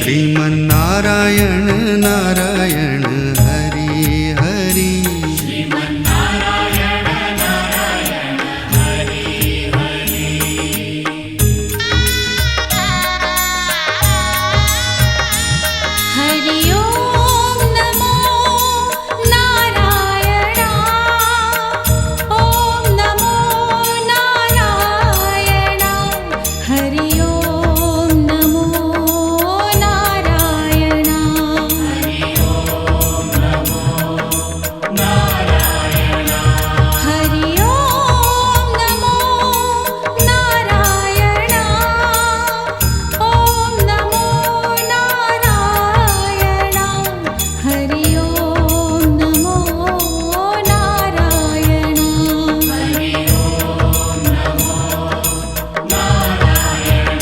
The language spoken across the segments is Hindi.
श्रीमन्नारायण नारायण हरि हरि। श्रीमन्नारायण नारायण हरि हरि। हरि ओम नमो नारायण। ओम नमो नारायण। हरि ओम नमो नारायण। हरि ओम नमो नारायण। हरि ओम नमो नारायण। ओम नमो नारायण। हरि ओम नमो नारायण। हरि ओम नमो नारायण।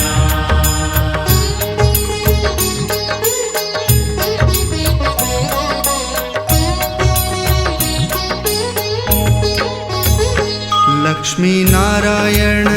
लक्ष्मी नारायण